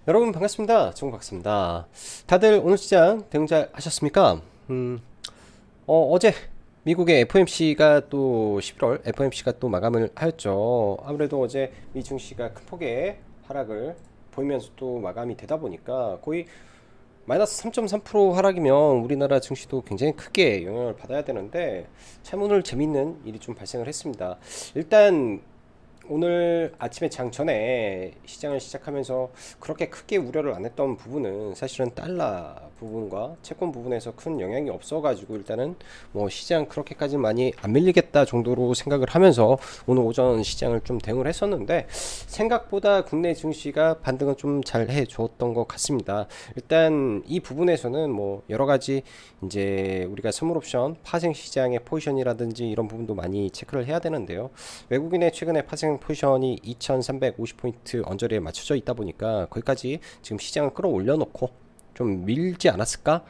여러분 반갑습니다. 정박사입니다. 다들 오늘 시장 대응 잘 하셨습니까? 어제 미국의 FOMC가 또 11월 FOMC가 또 마감을 하였죠. 아무래도 어제 미 증시가 큰 폭의 하락을 보이면서 또 마감이 되다 보니까 거의 마이너스 3.3% 하락이면 우리나라 증시도 굉장히 크게 영향을 받아야 되는데 참 오늘 재밌는 일이 좀 발생을 했습니다. 일단 오늘 아침에 장 전에 시장을 시작하면서 그렇게 크게 우려를 안 했던 부분은 사실은 달러 부분과 채권 부분에서 큰 영향이 없어가지고 일단은 뭐 시장 그렇게까지 많이 안 밀리겠다 정도로 생각을 하면서 오늘 오전 시장을 좀 대응을 했었는데 생각보다 국내 증시가 반등은 좀 잘 해줬던 것 같습니다. 일단 이 부분에서는 뭐 여러 가지 이제 우리가 선물 옵션 파생 시장의 포지션이라든지 이런 부분도 많이 체크를 해야 되는데요. 외국인의 최근에 파생 포지션이 2350포인트 언저리에 맞춰져 있다 보니까 거기까지 지금 시장을 끌어올려 놓고 좀 밀지 않았을까?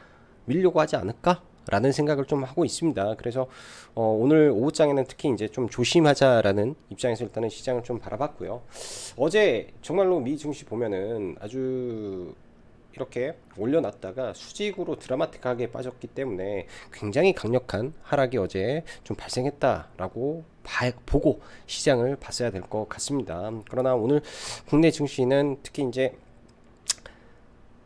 밀려고 하지 않을까? 라는 생각을 좀 하고 있습니다. 그래서 오늘 오후장에는 특히 이제 좀 조심하자라는 입장에서 일단은 시장을 좀 바라봤고요. 어제 정말로 미 증시 보면은 아주 이렇게 올려놨다가 수직으로 드라마틱하게 빠졌기 때문에 굉장히 강력한 하락이 어제 좀 발생했다라고 보고 시장을 봤어야 될 것 같습니다. 그러나 오늘 국내 증시는 특히 이제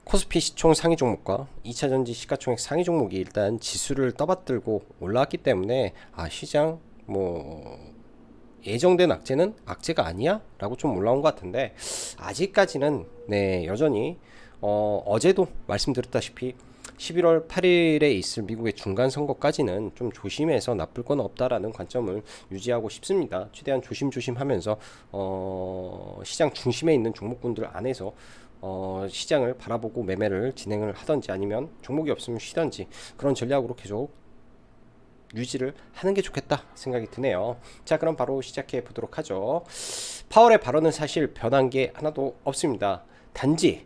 코스피 시총 상위 종목과 2차전지 시가총액 상위 종목이 일단 지수를 떠받들고 올라왔기 때문에 시장 뭐 예정된 악재는 악재가 아니야? 라고 좀 올라온 것 같은데 아직까지는 네 여전히 어제도 말씀드렸다시피 11월 8일에 있을 미국의 중간 선거까지는 좀 조심해서 나쁠 건 없다라는 관점을 유지하고 싶습니다. 최대한 조심조심하면서 시장 중심에 있는 종목군들 안에서 시장을 바라보고 매매를 진행을 하던지 아니면 종목이 없으면 쉬던지 그런 전략으로 계속 유지를 하는 게 좋겠다 생각이 드네요. 자, 그럼 바로 시작해 보도록 하죠. 파월의 발언은 사실 변한 게 하나도 없습니다. 단지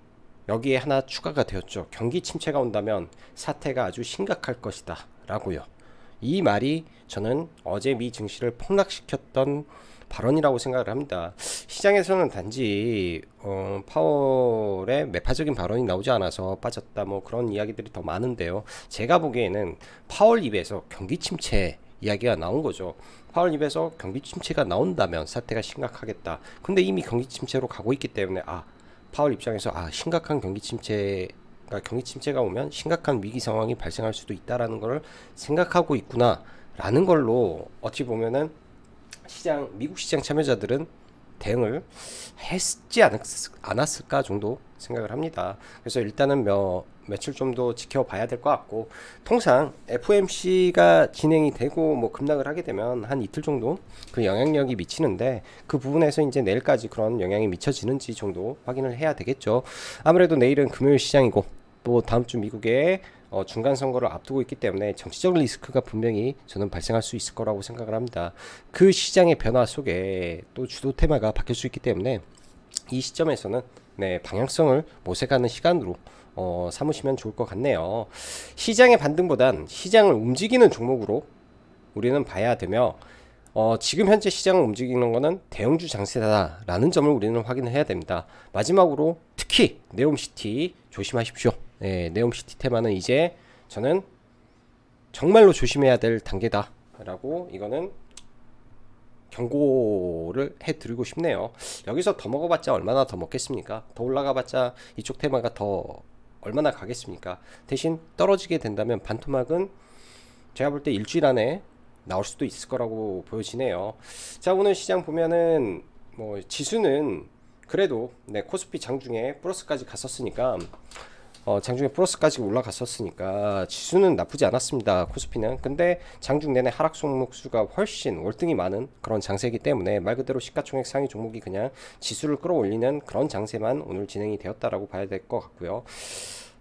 여기에 하나 추가가 되었죠. 경기 침체가 온다면 사태가 아주 심각할 것이다 라고요. 이 말이 저는 어제 미 증시를 폭락시켰던 발언이라고 생각을 합니다. 시장에서는 단지 파월의 매파적인 발언이 나오지 않아서 빠졌다 뭐 그런 이야기들이 더 많은데요. 제가 보기에는 파월 입에서 경기 침체 이야기가 나온 거죠. 파월 입에서 경기 침체가 나온다면 사태가 심각하겠다. 근데 이미 경기 침체로 가고 있기 때문에 파월 입장에서 심각한 경기 침체가 오면 심각한 위기 상황이 발생할 수도 있다라는 걸 생각하고 있구나라는 걸로 어찌 보면은 미국 시장 참여자들은 대응을 했지 않았을까 정도 생각을 합니다. 그래서 일단은 며칠 좀 더 지켜봐야 될 것 같고, 통상 FOMC가 진행이 되고 뭐 급락을 하게 되면 한 이틀 정도 그 영향력이 미치는데, 그 부분에서 이제 내일까지 그런 영향이 미쳐지는지 정도 확인을 해야 되겠죠. 아무래도 내일은 금요일 시장이고 또 다음 주 미국의 중간 선거를 앞두고 있기 때문에 정치적 리스크가 분명히 저는 발생할 수 있을 거라고 생각을 합니다. 그 시장의 변화 속에 또 주도 테마가 바뀔 수 있기 때문에 이 시점에서는 네, 방향성을 모색하는 시간으로 삼으시면 좋을 것 같네요. 시장의 반등보단 시장을 움직이는 종목으로 우리는 봐야 되며, 지금 현재 시장을 움직이는 것은 대형주 장세다라는 점을 우리는 확인을 해야 됩니다. 마지막으로 특히 네옴시티 조심하십시오. 네, 네옴시티 테마는 이제 저는 정말로 조심해야 될 단계다라고 이거는 경고를 해드리고 싶네요. 여기서 더 먹어봤자 얼마나 더 먹겠습니까? 더 올라가봤자 이쪽 테마가 더 얼마나 가겠습니까? 대신 떨어지게 된다면 반토막은 제가 볼 때 일주일 안에 나올 수도 있을 거라고 보여지네요. 자, 오늘 시장 보면은 뭐 지수는 그래도 네, 코스피 장중에 플러스까지 갔었으니까 장중에 플러스까지 올라갔었으니까 지수는 나쁘지 않았습니다. 코스피는. 근데 장중 내내 하락 종목 수가 훨씬 월등히 많은 그런 장세이기 때문에 말 그대로 시가총액 상위 종목이 그냥 지수를 끌어올리는 그런 장세만 오늘 진행이 되었다라고 봐야 될 것 같고요.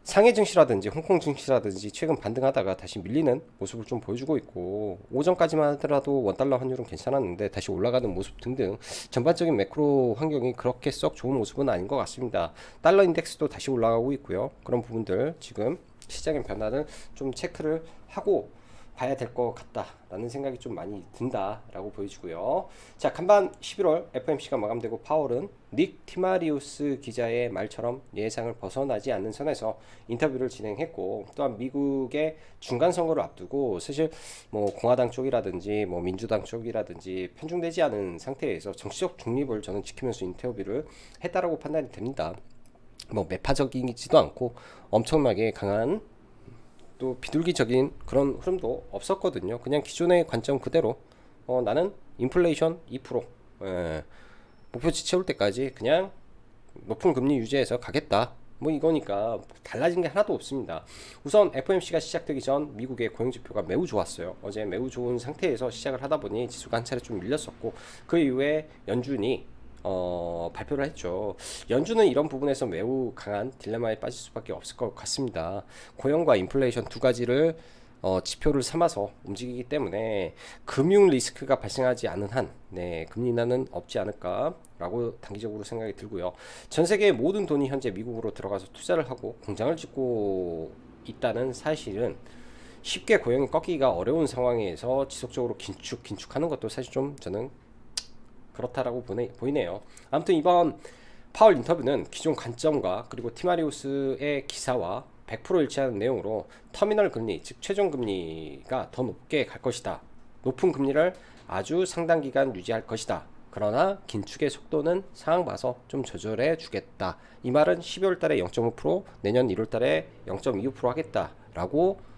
상해 증시라든지 홍콩 증시라든지 최근 반등하다가 다시 밀리는 모습을 좀 보여주고 있고, 오전까지만 하더라도 원달러 환율은 괜찮았는데 다시 올라가는 모습 등등 전반적인 매크로 환경이 그렇게 썩 좋은 모습은 아닌 것 같습니다. 달러 인덱스도 다시 올라가고 있고요. 그런 부분들 지금 시장의 변화를 좀 체크를 하고 봐야 될 것 같다라는 생각이 좀 많이 든다라고 보여지고요. 자, 간밤 11월 FOMC가 마감되고 파월은 닉 티마리우스 기자의 말처럼 예상을 벗어나지 않는 선에서 인터뷰를 진행했고, 또한 미국의 중간 선거를 앞두고 사실 뭐 공화당 쪽이라든지 뭐 민주당 쪽이라든지 편중되지 않은 상태에서 정치적 중립을 저는 지키면서 인터뷰를 했다라고 판단이 됩니다. 뭐 매파적이지도 않고 엄청나게 강한 또 비둘기적인 그런 흐름도 없었거든요. 그냥 기존의 관점 그대로 나는 인플레이션 2% 목표치 채울 때까지 그냥 높은 금리 유지해서 가겠다. 뭐 이거니까 달라진 게 하나도 없습니다. 우선 FOMC가 시작되기 전 미국의 고용지표가 매우 좋았어요. 어제 매우 좋은 상태에서 시작을 하다 보니 지수가 한 차례 좀 밀렸었고, 그 이후에 연준이 발표를 했죠. 연준은 이런 부분에서 매우 강한 딜레마에 빠질 수밖에 없을 것 같습니다. 고용과 인플레이션 두 가지를 지표를 삼아서 움직이기 때문에 금융 리스크가 발생하지 않은 한, 금리 인하는 없지 않을까라고 단기적으로 생각이 들고요. 전 세계의 모든 돈이 현재 미국으로 들어가서 투자를 하고 공장을 짓고 있다는 사실은 쉽게 고용이 꺾이기가 어려운 상황에서 지속적으로 긴축하는 것도 사실 좀 저는 그렇다라고 보이네요. 아무튼 이번 파월 인터뷰는 기존 관점과 그리고 티마리우스의 기사와 100% 일치하는 내용으로 터미널 금리, 즉 최종 금리가 더 높게 갈 것이다. 높은 금리를 아주 상당 기간 유지할 것이다. 그러나 긴축의 속도는 상황 봐서 좀 조절해 주겠다. 이 말은 12월 달에 0.5%, 내년 1월 달에 0.25% 하겠다라고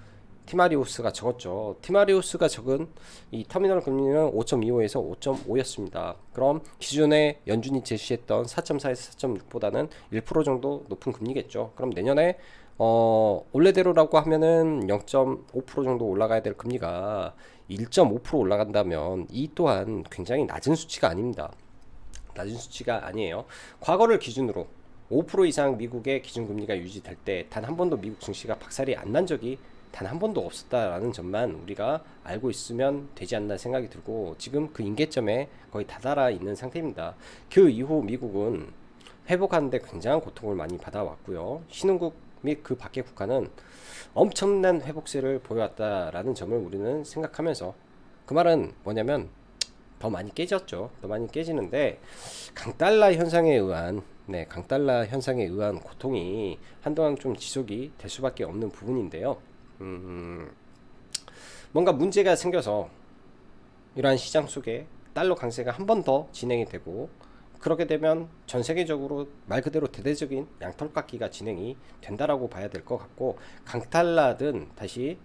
티마리우스가 적었죠. 티마리우스가 적은 이 터미널 금리는 5.25에서 5.5였습니다. 그럼 기존에 연준이 제시했던 4.4에서 4.6보다는 1% 정도 높은 금리겠죠. 그럼 내년에 원래대로라고 하면은 0.5% 정도 올라가야 될 금리가 1.5% 올라간다면 이 또한 굉장히 낮은 수치가 아닙니다. 낮은 수치가 아니에요. 과거를 기준으로 5% 이상 미국의 기준금리가 유지될 때 단 한 번도 미국 증시가 박살이 안 난 적이 단 한 번도 없었다라는 점만 우리가 알고 있으면 되지 않나 생각이 들고, 지금 그 임계점에 거의 다다라 있는 상태입니다. 그 이후 미국은 회복하는데 굉장한 고통을 많이 받아왔고요. 신흥국 및 그 밖의 국가는 엄청난 회복세를 보여왔다라는 점을 우리는 생각하면서, 그 말은 뭐냐면 더 많이 깨졌죠. 더 많이 깨지는데 강달러 현상에 의한 강달러 현상에 의한 고통이 한동안 좀 지속이 될 수밖에 없는 부분인데요. 뭔가 문제가 생겨서 이러한 시장 속에 달러 강세가 한 번 더 진행이 되고, 그렇게 되면 전 세계적으로 말 그대로 대대적인 양털깎기가 진행이 된다라고 봐야 될 것 같고, 강달러든 다시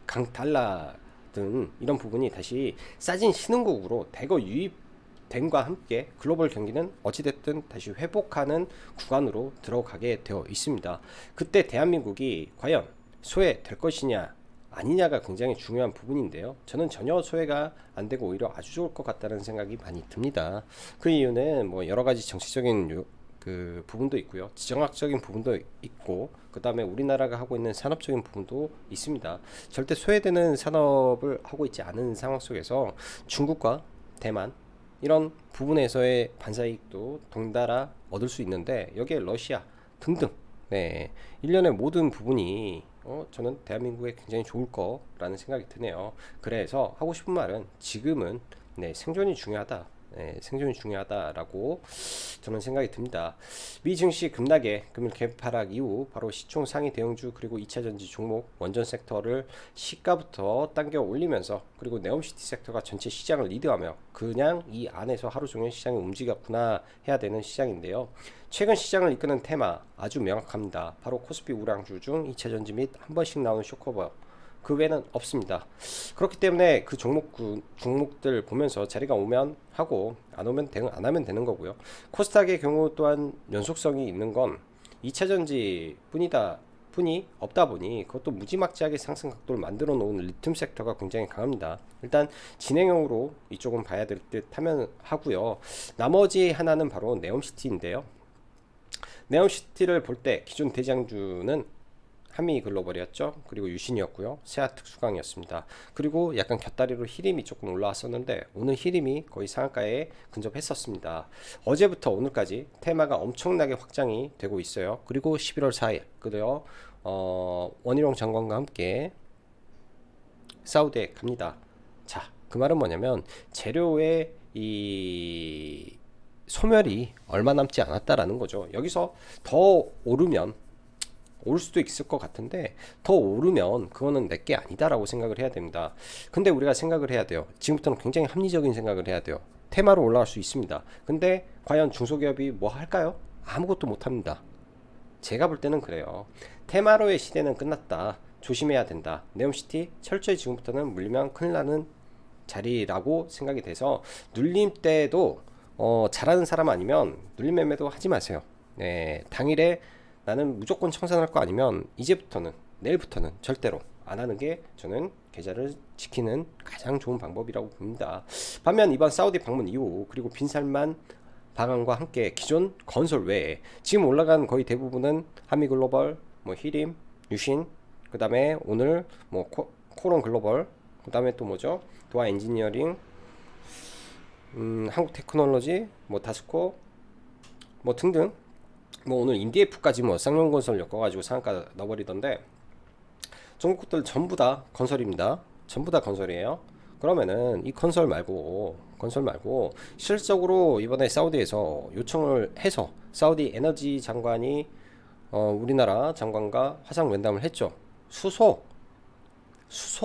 강달러든 이런 부분이 다시 싸진 신흥국으로 대거 유입됨과 함께 글로벌 경기는 어찌됐든 다시 회복하는 구간으로 들어가게 되어 있습니다. 그때 대한민국이 과연 소외될 것이냐 아니냐가 굉장히 중요한 부분인데요. 저는 전혀 소외가 안 되고 오히려 아주 좋을 것 같다는 생각이 많이 듭니다. 그 이유는 뭐 여러 가지 정치적인 그 부분도 있고요. 지정학적인 부분도 있고, 그 다음에 우리나라가 하고 있는 산업적인 부분도 있습니다. 절대 소외되는 산업을 하고 있지 않은 상황 속에서 중국과 대만 이런 부분에서의 반사이익도 덩달아 얻을 수 있는데, 여기에 러시아 등등 일련의 모든 부분이 저는 대한민국에 굉장히 좋을 거라는 생각이 드네요. 그래서 하고 싶은 말은 지금은 생존이 중요하다. 생존이 중요하다라고 저는 생각이 듭니다. 미 증시 급락에 금일 개파락 이후 바로 시총 상위 대형주 그리고 2차전지 종목 원전 섹터를 시가부터 당겨 올리면서, 그리고 네옴시티 섹터가 전체 시장을 리드하며 그냥 이 안에서 하루 종일 시장이 움직였구나 해야 되는 시장인데요. 최근 시장을 이끄는 테마 아주 명확합니다. 바로 코스피 우량주 중 2차전지 및 한 번씩 나오는 쇼커버, 그 외에는 없습니다. 그렇기 때문에 그 종목들 보면서 자리가 오면 하고 안 하면 되는 거고요. 코스닥의 경우 또한 연속성이 있는 건 2차전지 뿐이 없다 보니 그것도 무지막지하게 상승 각도를 만들어 놓은 리튬 섹터가 굉장히 강합니다. 일단 진행형으로 이쪽은 봐야 될 듯 하고요. 나머지 하나는 바로 네옴시티인데요. 네옴시티를 볼 때 기존 대장주는 한미글로벌이었죠. 그리고 유신이었고요. 세아특수강이었습니다. 그리고 약간 곁다리로 히림이 조금 올라왔었는데 오늘 히림이 거의 상한가에 근접했었습니다. 어제부터 오늘까지 테마가 엄청나게 확장이 되고 있어요. 그리고 11월 4일 그래요. 원희룡 장관과 함께 사우디에 갑니다. 자, 그 말은 뭐냐면 재료의 이 소멸이 얼마 남지 않았다라는 거죠. 여기서 더 오르면 올 수도 있을 것 같은데 더 오르면 그거는 내게 아니다라고 생각을 해야 됩니다. 근데 우리가 생각을 해야 돼요. 지금부터는 굉장히 합리적인 생각을 해야 돼요. 테마로 올라갈 수 있습니다. 근데 과연 중소기업이 뭐 할까요? 아무것도 못 합니다. 제가 볼 때는 그래요. 테마로의 시대는 끝났다. 조심해야 된다. 네옴시티 철저히 지금부터는 물리면 큰일 나는 자리라고 생각이 돼서 눌림 때도 잘하는 사람 아니면 눌림 매매도 하지 마세요. 네, 당일에 나는 무조건 청산할 거 아니면 이제부터는 내일부터는 절대로 안 하는 게 저는 계좌를 지키는 가장 좋은 방법이라고 봅니다. 반면 이번 사우디 방문 이후 그리고 빈살만 방안과 함께 기존 건설 외에 지금 올라간 거의 대부분은 한미글로벌, 뭐 히림, 유신, 그 다음에 오늘 뭐 코론 글로벌, 그 다음에 또 뭐죠? 도화 엔지니어링, 한국 테크놀로지, 뭐 다스코, 뭐 등등. 뭐 오늘 인디에프까지 뭐 쌍용건설 엮어가지고 상한가 넣어버리던데 중국들 전부 다 건설입니다. 전부 다 건설이에요. 그러면은 이 건설 말고 실질적으로 이번에 사우디에서 요청을 해서 사우디 에너지 장관이 우리나라 장관과 화상 면담을 했죠. 수소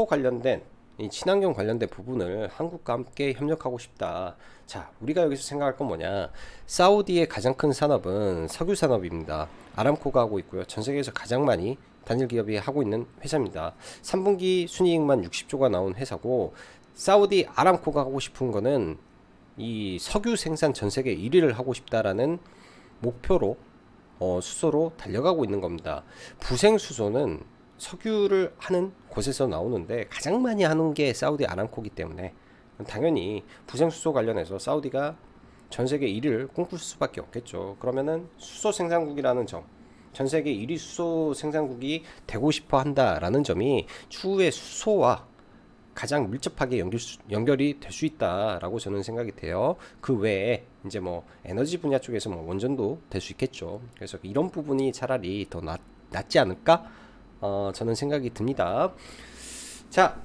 관련된 이 친환경 관련된 부분을 한국과 함께 협력하고 싶다. 자, 우리가 여기서 생각할 건 뭐냐? 사우디의 가장 큰 산업은 석유 산업입니다. 아람코가 하고 있고요. 전 세계에서 가장 많이 단일 기업이 하고 있는 회사입니다. 3분기 순이익만 60조가 나온 회사고 사우디 아람코가 하고 싶은 거는 이 석유 생산 전 세계 1위를 하고 싶다라는 목표로 수소로 달려가고 있는 겁니다. 부생 수소는 석유를 하는 곳에서 나오는데 가장 많이 하는 게 사우디 아람코기 때문에 당연히 부생수소 관련해서 사우디가 전 세계 1위를 꿈꿀 수밖에 없겠죠. 그러면은 수소 생산국이라는 점, 전 세계 1위 수소 생산국이 되고 싶어 한다라는 점이 추후에 수소와 가장 밀접하게 연결이 될 수 있다라고 저는 생각이 돼요. 그 외에 이제 뭐 에너지 분야 쪽에서 뭐 원전도 될 수 있겠죠. 그래서 이런 부분이 차라리 더 낫지 않을까? 저는 생각이 듭니다. 자,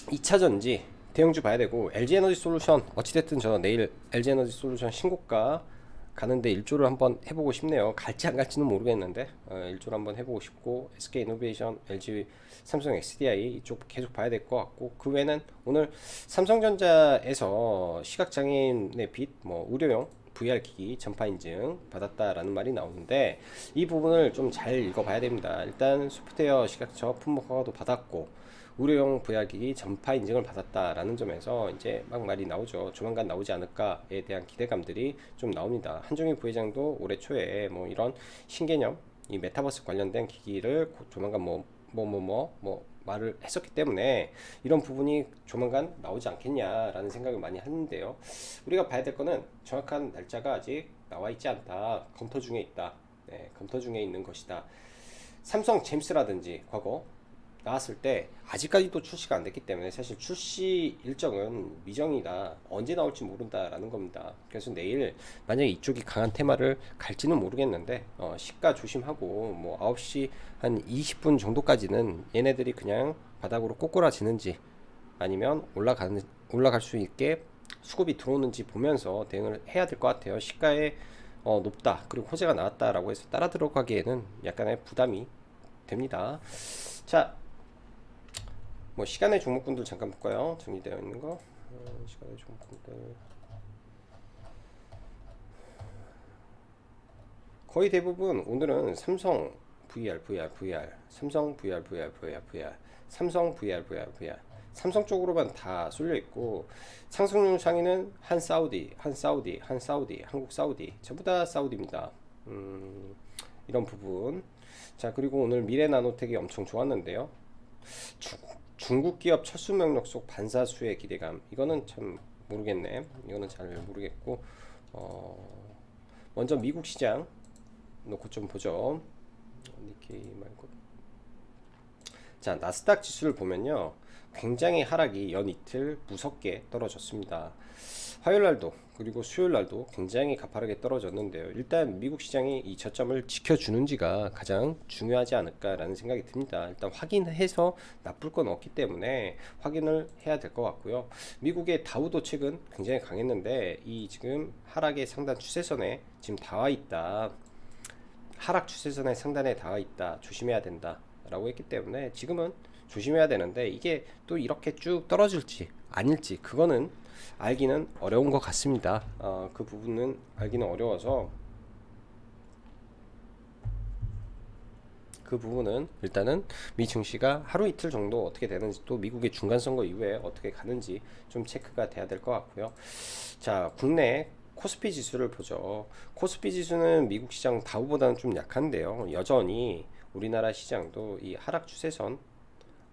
2차 전지 대형주 봐야 되고 LG 에너지 솔루션 어찌됐든 저 내일 LG 에너지 솔루션 신고가 가는데 일조를 한번 해보고 싶네요. 갈지 안 갈지는 모르겠는데 일조를 한번 해보고 싶고 SK 이노베이션, LG, 삼성 SDI 이쪽 계속 봐야 될 것 같고 그 외에는 오늘 삼성전자에서 시각장애인의 빛, 뭐 의료용 VR기기 전파 인증 받았다라는 말이 나오는데 이 부분을 좀 잘 읽어봐야 됩니다. 일단 소프트웨어 시각처 품목허가도 받았고 의료용 VR기기 전파 인증을 받았다라는 점에서 이제 막 말이 나오죠. 조만간 나오지 않을까에 대한 기대감들이 좀 나옵니다. 한종희 부회장도 올해 초에 뭐 이런 신개념 이 메타버스 관련된 기기를 조만간 뭐 말을 했었기 때문에 이런 부분이 조만간 나오지 않겠냐라는 생각을 많이 하는데요. 우리가 봐야 될 거는 정확한 날짜가 아직 나와 있지 않다. 검토 중에 있다. 네, 검토 중에 있는 것이다. 삼성 잼스라든지 과거 나왔을 때 아직까지도 출시가 안 됐기 때문에 사실 출시 일정은 미정이다. 언제 나올지 모른다라는 겁니다. 그래서 내일 만약에 이쪽이 강한 테마를 갈지는 모르겠는데 시가 조심하고 뭐 9시 한 20분 정도까지는 얘네들이 그냥 바닥으로 꼬꾸라지는지 아니면 올라갈 수 있게 수급이 들어오는지 보면서 대응을 해야 될 것 같아요. 시가에 높다 그리고 호재가 나왔다라고 해서 따라 들어가기에는 약간의 부담이 됩니다. 자, 뭐 시간의 종목군들 잠깐 볼까요? 정리되어 있는 거. 시간의 종목군들 거의 대부분 오늘은 삼성 VR, 삼성 VR, 삼성 VR, 삼성 쪽으로만 다 쏠려 있고 상승률 상위는 한 사우디, 한국 사우디 전부 다 사우디입니다. 이런 부분. 자, 그리고 오늘 미래나노텍이 엄청 좋았는데요. 중국 기업 철수 명령 속 반사수의 기대감. 이거는 참 모르겠네. 이거는 잘 모르겠고 먼저 미국 시장 놓고 좀 보죠. 니케이 말고. 자, 나스닥 지수를 보면요. 굉장히 하락이 연 이틀 무섭게 떨어졌습니다. 화요일 날도 그리고 수요일 날도 굉장히 가파르게 떨어졌는데요. 일단 미국 시장이 이 저점을 지켜주는지가 가장 중요하지 않을까라는 생각이 듭니다. 일단 확인해서 나쁠 건 없기 때문에 확인을 해야 될 것 같고요. 미국의 다우도 최근 굉장히 강했는데 이 지금 하락의 상단 추세선에 지금 닿아 있다. 하락 추세선의 상단에 닿아 있다. 조심해야 된다. 라고 했기 때문에 지금은 조심해야 되는데 이게 또 이렇게 쭉 떨어질지 아닐지 그거는 알기는 어려운 것 같습니다. 그 부분은 알기는 어려워서 그 부분은 일단은 미 증시가 하루 이틀 정도 어떻게 되는지 또 미국의 중간선거 이후에 어떻게 가는지 좀 체크가 돼야 될 것 같고요. 자, 국내 코스피 지수를 보죠. 코스피 지수는 미국 시장 다우보다는 좀 약한데요. 여전히 우리나라 시장도 이 하락 추세선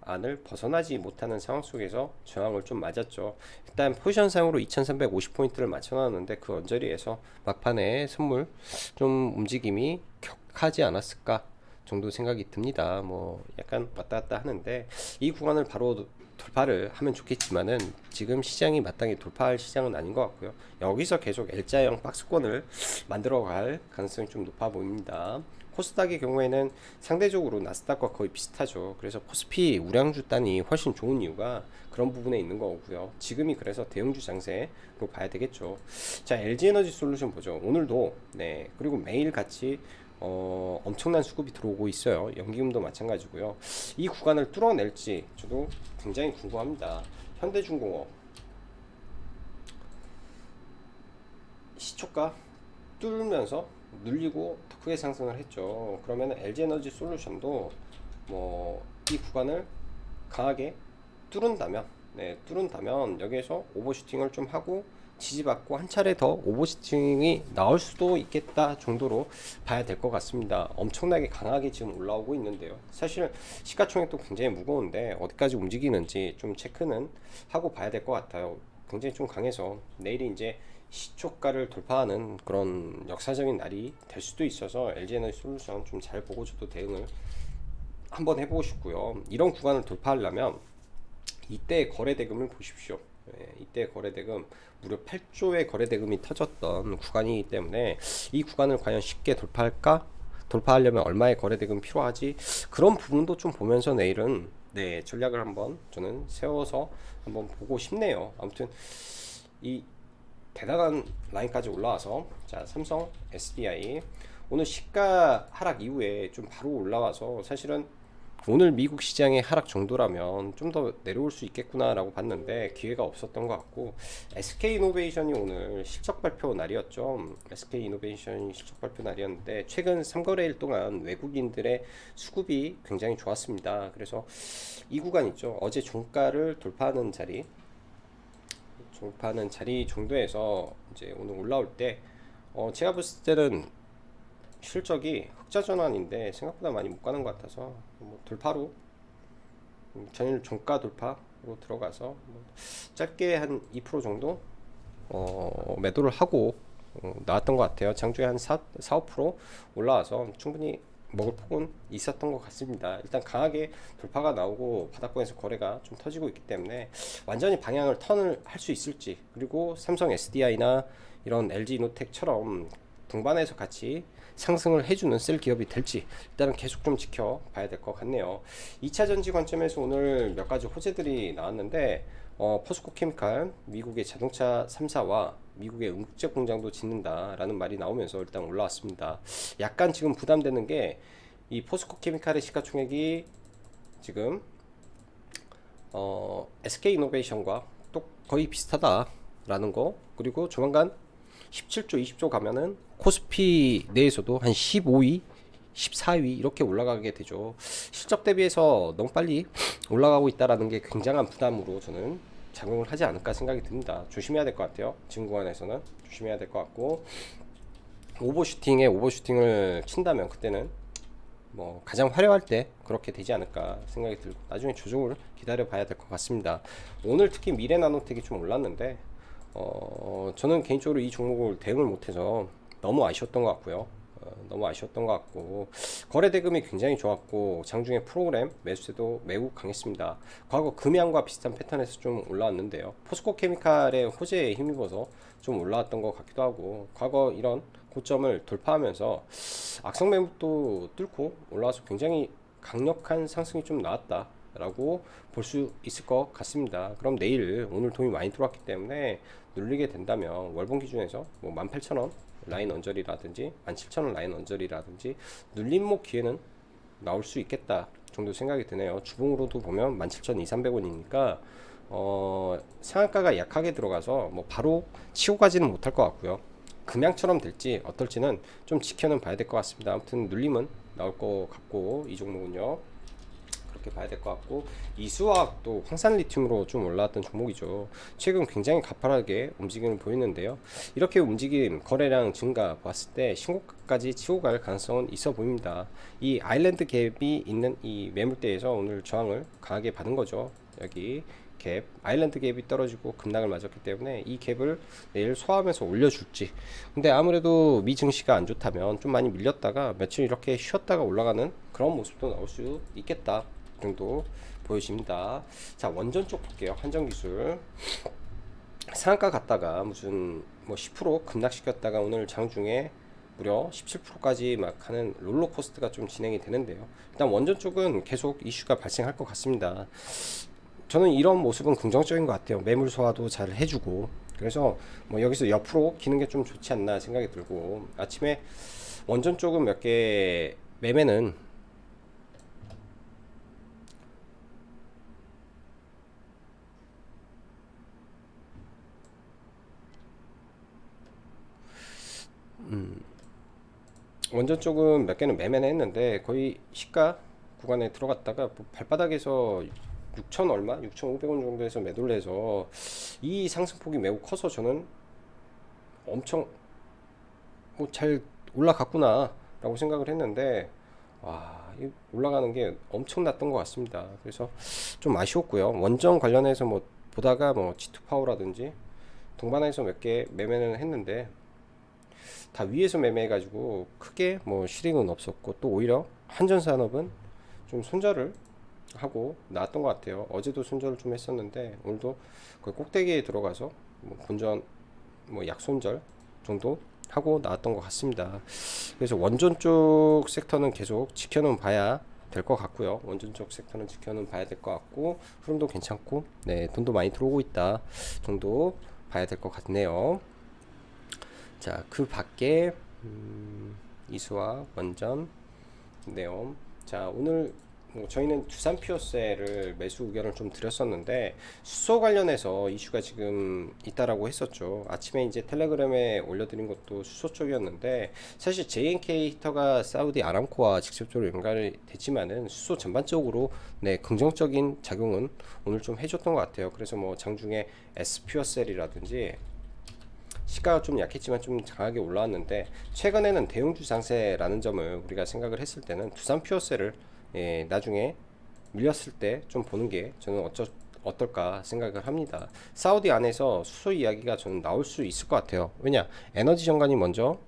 안을 벗어나지 못하는 상황 속에서 저항을 좀 맞았죠. 일단 포지션상으로 2350포인트를 맞춰놨는데 그 언저리에서 막판에 선물 좀 움직임이 격하지 않았을까 정도 생각이 듭니다. 뭐 약간 왔다 갔다 하는데 이 구간을 바로 돌파를 하면 좋겠지만은 지금 시장이 마땅히 돌파할 시장은 아닌 것 같고요. 여기서 계속 L자형 박스권을 만들어갈 가능성이 좀 높아 보입니다. 코스닥의 경우에는 상대적으로 나스닥과 거의 비슷하죠. 그래서 코스피 우량주 단이 훨씬 좋은 이유가 그런 부분에 있는 거고요. 지금이 그래서 대형주 장세로 봐야 되겠죠. 자, LG에너지 솔루션 보죠. 오늘도 네 그리고 매일 같이 엄청난 수급이 들어오고 있어요. 연기금도 마찬가지고요. 이 구간을 뚫어낼지 저도 굉장히 궁금합니다. 현대중공업 시초가 뚫으면서 눌리고 더 크게 상승을 했죠. 그러면 LG에너지 솔루션도 뭐 이 구간을 강하게 뚫은다면 여기에서 오버슈팅을 좀 하고 지지받고 한 차례 더 오버슈팅이 나올 수도 있겠다 정도로 봐야 될 것 같습니다. 엄청나게 강하게 지금 올라오고 있는데요. 사실 시가총액도 굉장히 무거운데 어디까지 움직이는지 좀 체크는 하고 봐야 될 것 같아요. 굉장히 좀 강해서 내일이 이제 시초가를 돌파하는 그런 역사적인 날이 될 수도 있어서 LG에너지 솔루션 좀 잘 보고 저도 대응을 한번 해보고 싶고요. 이런 구간을 돌파하려면 이때 거래대금을 보십시오. 이때 거래대금 무려 8조의 거래대금이 터졌던 구간이기 때문에 이 구간을 과연 쉽게 돌파할까? 돌파하려면 얼마의 거래대금 필요하지? 그런 부분도 좀 보면서 내일은 네 전략을 한번 저는 세워서 한번 보고 싶네요. 아무튼 이 대단한 라인까지 올라와서 자 삼성 SDI 오늘 시가 하락 이후에 좀 바로 올라와서 사실은 오늘 미국 시장의 하락 정도라면 좀 더 내려올 수 있겠구나 라고 봤는데 기회가 없었던 것 같고 SK이노베이션이 오늘 실적 발표 날이었죠. SK이노베이션이 실적 발표 날이었는데 최근 3거래일 동안 외국인들의 수급이 굉장히 좋았습니다. 그래서 이 구간 있죠. 어제 종가를 돌파하는 자리 정도에서 이제 오늘 올라올 때 제가 봤을 때는 실적이 흑자 전환인데 생각보다 많이 못 가는 것 같아서 뭐 돌파로 전일 종가 돌파로 들어가서 뭐 짧게 한 2% 정도 매도를 하고 나왔던 것 같아요. 장중에 한 5% 올라와서 충분히 먹을 폭은 있었던 것 같습니다. 일단 강하게 돌파가 나오고 바닥권에서 거래가 좀 터지고 있기 때문에 완전히 방향을 턴을 할 수 있을지 그리고 삼성 SDI나 이런 LG이노텍처럼 동반해서 같이 상승을 해주는 셀 기업이 될지 일단은 계속 좀 지켜봐야 될 것 같네요. 2차전지 관점에서 오늘 몇 가지 호재들이 나왔는데 포스코 케미칼 미국의 자동차 3사와 미국의 응급제 공장도 짓는다라는 말이 나오면서 일단 올라왔습니다. 약간 지금 부담되는 게 이 포스코 케미칼의 시가총액이 지금 SK이노베이션과 또 거의 비슷하다라는 거 그리고 조만간 17조 20조 가면은 코스피 내에서도 한 15위 14위 이렇게 올라가게 되죠. 실적 대비해서 너무 빨리 올라가고 있다라는 게 굉장한 부담으로 저는 작용을 하지 않을까 생각이 듭니다. 조심해야 될 것 같아요. 지금 구간에서는 조심해야 될 것 같고 오버슈팅을 친다면 그때는 뭐 가장 화려할 때 그렇게 되지 않을까 생각이 들고 나중에 조정을 기다려 봐야 될 것 같습니다. 오늘 특히 미래나노텍이 좀 올랐는데 저는 개인적으로 이 종목을 대응을 못해서 너무 아쉬웠던 것 같고요. 너무 아쉬웠던 것 같고, 거래 대금이 굉장히 좋았고 장중에 프로그램 매수세도 매우 강했습니다. 과거 금양과 비슷한 패턴에서 좀 올라왔는데요. 포스코 케미칼의 호재에 힘입어서 좀 올라왔던 것 같기도 하고, 과거 이런 고점을 돌파하면서 악성 매물도 뚫고 올라와서 굉장히 강력한 상승이 좀 나왔다 라고 볼 수 있을 것 같습니다. 그럼 내일, 오늘 돈이 많이 들어왔기 때문에 눌리게 된다면 월봉 기준에서 뭐 18,000원 라인 언저리라든지 17,000원 라인 언저리라든지 눌림목 기회는 나올 수 있겠다 정도 생각이 드네요. 주봉으로도 보면 17,200~300원이니까 상한가가 약하게 들어가서 뭐 바로 치고 가지는 못할 것 같고요. 금양처럼 될지 어떨지는 좀 지켜는 봐야 될 것 같습니다. 아무튼 눌림은 나올 것 같고, 이 종목은요 그렇게 봐야 될 것 같고, 이수화학도 황산 리튬으로 좀 올라왔던 종목이죠. 최근 굉장히 가파르게 움직임을 보이는데요. 이렇게 움직임, 거래량 증가 봤을 때 신고가까지 치고 갈 가능성은 있어 보입니다. 이 아일랜드 갭이 있는 이 매물대에서 오늘 저항을 강하게 받은 거죠. 여기 갭, 아일랜드 갭이 떨어지고 급락을 맞았기 때문에 이 갭을 내일 소화하면서 올려줄지. 근데 아무래도 미 증시가 안 좋다면 좀 많이 밀렸다가 며칠 이렇게 쉬었다가 올라가는 그런 모습도 나올 수 있겠다 정도 보여집니다. 자, 원전 쪽 볼게요. 한전기술 상한가 갔다가 무슨 뭐 10% 급락시켰다가 오늘 장중에 무려 17%까지 막 하는 롤러코스터가 좀 진행이 되는데요. 일단 원전 쪽은 계속 이슈가 발생할 것 같습니다. 저는 이런 모습은 긍정적인 것 같아요. 매물 소화도 잘 해주고, 그래서 뭐 여기서 옆으로 기는 게 좀 좋지 않나 생각이 들고, 아침에 원전 쪽은 몇 개 매매는 원전 쪽은 몇 개는 매매는 했는데 거의 시가 구간에 들어갔다가 뭐 발바닥에서 6천 얼마? 6,500원 정도에서 매도를 해서 이 상승폭이 매우 커서 저는 엄청 뭐 잘 올라갔구나 라고 생각을 했는데, 와, 이 올라가는 게 엄청났던 것 같습니다. 그래서 좀 아쉬웠고요. 원전 관련해서 뭐 보다가 뭐 G2 파워라든지 동반해서 몇 개 매매는 했는데 다 위에서 매매해가지고 크게 뭐 실익은 없었고, 또 오히려 한전산업은 좀 손절을 하고 나왔던 것 같아요. 어제도 손절을 좀 했었는데 오늘도 거의 꼭대기에 들어가서 뭐 본전 뭐 약손절 정도 하고 나왔던 것 같습니다. 그래서 원전 쪽 섹터는 계속 지켜는 봐야 될 것 같고요. 원전 쪽 섹터는 지켜는 봐야 될 것 같고, 흐름도 괜찮고, 네, 돈도 많이 들어오고 있다 정도 봐야 될 것 같네요. 자, 그 밖에 이수화, 원전, 네옴. 자, 오늘 뭐 저희는 두산 피어셀을 매수 의견을 좀 드렸었는데 수소 관련해서 이슈가 지금 있다라고 했었죠. 아침에 이제 텔레그램에 올려드린 것도 수소 쪽이었는데, 사실 JNK 히터가 사우디 아람코와 직접적으로 연관이 됐지만은 수소 전반적으로 네, 긍정적인 작용은 오늘 좀 해줬던 것 같아요. 그래서 뭐 장중에 S 피어셀이라든지 시가가 좀 약했지만 좀 강하게 올라왔는데, 최근에는 대형주 장세라는 점을 우리가 생각을 했을 때는 두산 퓨어셀을 나중에 밀렸을 때 좀 보는 게 저는 어떨까 생각을 합니다. 사우디 안에서 수소 이야기가 저는 나올 수 있을 것 같아요. 왜냐, 에너지 정관이 먼저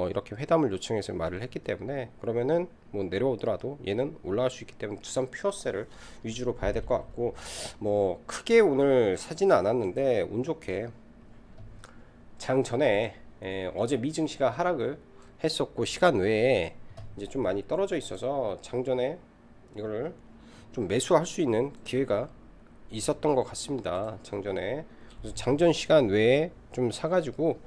이렇게 회담을 요청해서 말을 했기 때문에, 그러면은 뭐 내려오더라도 얘는 올라갈 수 있기 때문에 두산 퓨어셀을 위주로 봐야 될 것 같고, 뭐 크게 오늘 사지는 않았는데 운 좋게 장 전에 어제 미 증시가 하락을 했었고 시간 외에 이제 좀 많이 떨어져 있어서 장전에 이거를 좀 매수할 수 있는 기회가 있었던 것 같습니다. 장전에. 그래서 장전 시간 외에 좀 사가지고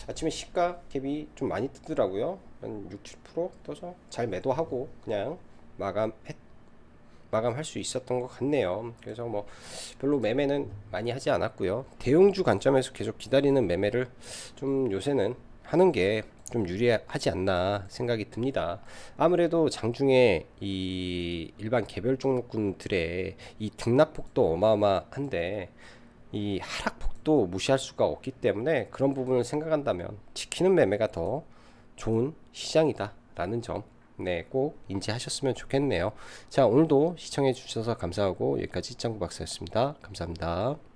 아침에 시가 갭이 좀 많이 뜨더라고요. 한 6~7% 떠서 잘 매도하고 그냥 마감할 수 있었던 것 같네요. 그래서 뭐 별로 매매는 많이 하지 않았고요. 대형주 관점에서 계속 기다리는 매매를 좀 요새는 하는 게 좀 유리하지 않나 생각이 듭니다. 아무래도 장중에 이 일반 개별 종목군들의 이 등락폭도 어마어마한데 이 하락폭도 무시할 수가 없기 때문에, 그런 부분을 생각한다면 지키는 매매가 더 좋은 시장이다 라는 점, 네, 꼭 인지하셨으면 좋겠네요. 자, 오늘도 시청해 주셔서 감사하고 여기까지 짱구 박사였습니다. 감사합니다.